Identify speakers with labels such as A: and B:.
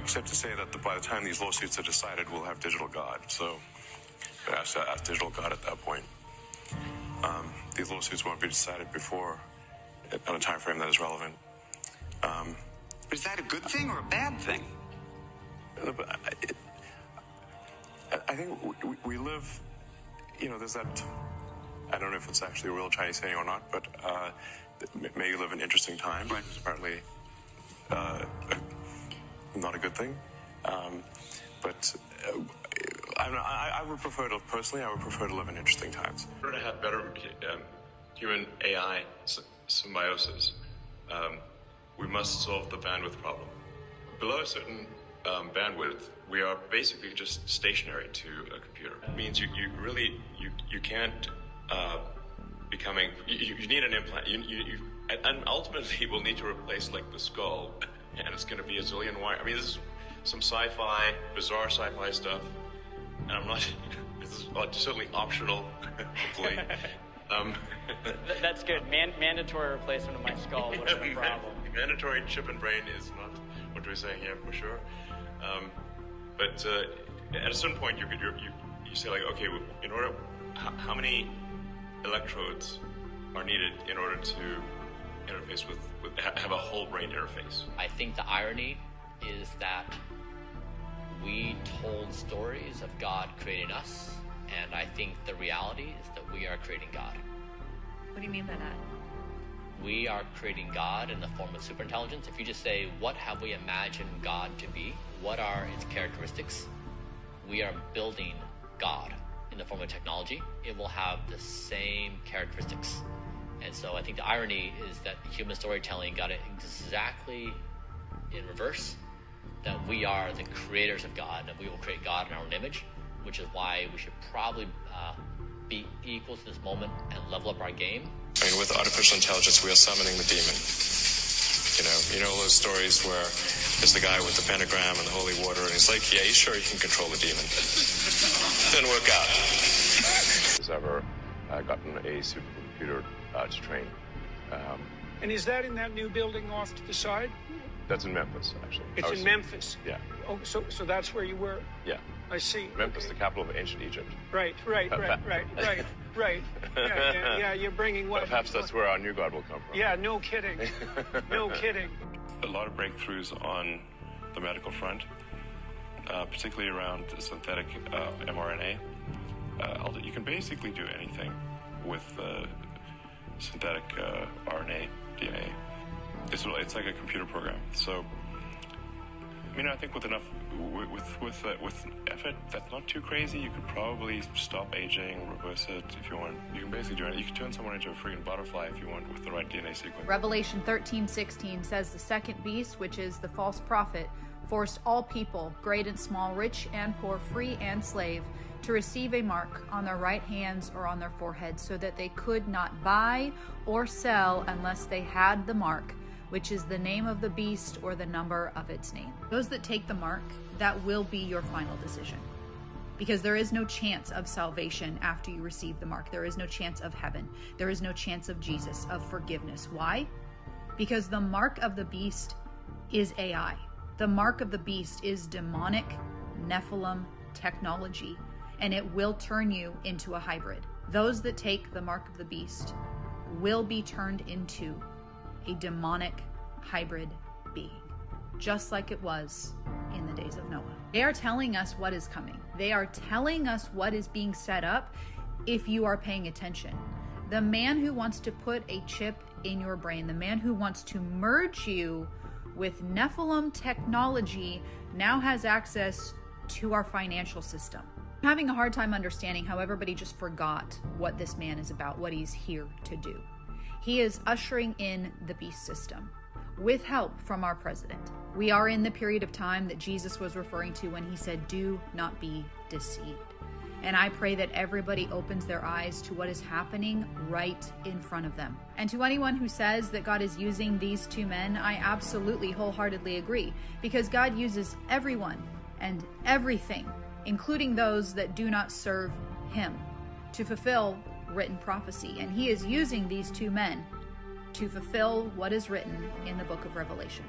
A: except to say that by the time these lawsuits are decided, we'll have digital God. So ask digital God at that point. These lawsuits won't be decided before on a time frame that is relevant.
B: Is that a good thing or a bad thing?
A: I think we live, there's that, I don't know if it's actually a real Chinese saying or not, but may you live in interesting times. Right. It's apparently not a good thing. But I would prefer to, personally, I would prefer to live in interesting times.
C: In order to have better human-AI symbiosis, we must solve the bandwidth problem. Below a certain bandwidth, we are basically just stationary to a computer. It means you can't you need an implant. And ultimately we'll need to replace like the skull, and it's going to be a zillion wire. I mean, this is some sci-fi, bizarre sci-fi stuff, and I'm not. This is certainly optional, hopefully.
D: That's good. Mandatory replacement of my skull would have been a problem.
C: Mandatory chip and brain is not what we're saying here for sure. But at a certain point, you say like, okay, in order, how many electrodes are needed in order to interface with have a whole brain interface?
E: I think the irony is that we told stories of God creating us, and I think the reality is that we are creating God.
F: What do you mean by that?
E: We are creating God in the form of superintelligence. If you just say, what have we imagined God to be? What are its characteristics? We are building God in the form of technology. It will have the same characteristics. And so I think the irony is that human storytelling got it exactly in reverse, that we are the creators of God, and we will create God in our own image, which is why we should probably be equal to this moment and level up our game.
A: I mean, with artificial intelligence, we are summoning the demon. You know those stories where there's the guy with the pentagram and the holy water, and he's like, yeah, he's sure he can control the demon. Didn't work out.
C: Has ever gotten a supercomputer to train.
G: And is that in that new building off to the side?
C: That's in Memphis, actually.
G: It's in Memphis?
C: Yeah.
G: Oh, so that's where you were?
C: Yeah.
G: I see.
C: Memphis, the capital of ancient Egypt.
G: Right. Yeah, you're bringing what?
C: Perhaps that's where our new God will come from.
G: Yeah, no kidding. No kidding.
A: A lot of breakthroughs on the medical front, particularly around synthetic mRNA. You can basically do anything with synthetic RNA, DNA. It's like a computer program. So, I think with enough, with effort, that's not too crazy. You could probably stop aging, reverse it if you want. You can basically do it. You can turn someone into a freaking butterfly if you want with the right DNA sequence.
F: Revelation 13:16 says the second beast, which is the false prophet, forced all people, great and small, rich and poor, free and slave, to receive a mark on their right hands or on their foreheads, so that they could not buy or sell unless they had the mark, which is the name of the beast or the number of its name. Those that take the mark, that will be your final decision. Because there is no chance of salvation after you receive the mark. There is no chance of heaven. There is no chance of Jesus, of forgiveness. Why? Because the mark of the beast is AI. The mark of the beast is demonic Nephilim technology, and it will turn you into a hybrid. Those that take the mark of the beast will be turned into a demonic hybrid being, just like it was in the days of Noah. They are telling us what is coming. They are telling us what is being set up if you are paying attention. The man who wants to put a chip in your brain, the man who wants to merge you with Nephilim technology, now has access to our financial system. I'm having a hard time understanding how everybody just forgot what this man is about, what he's here to do. He is ushering in the beast system with help from our president. We are in the period of time that Jesus was referring to when he said, do not be deceived. And I pray that everybody opens their eyes to what is happening right in front of them. And to anyone who says that God is using these two men, I absolutely wholeheartedly agree, because God uses everyone and everything, including those that do not serve him, to fulfill written prophecy. And he is using these two men to fulfill what is written in the book of Revelation.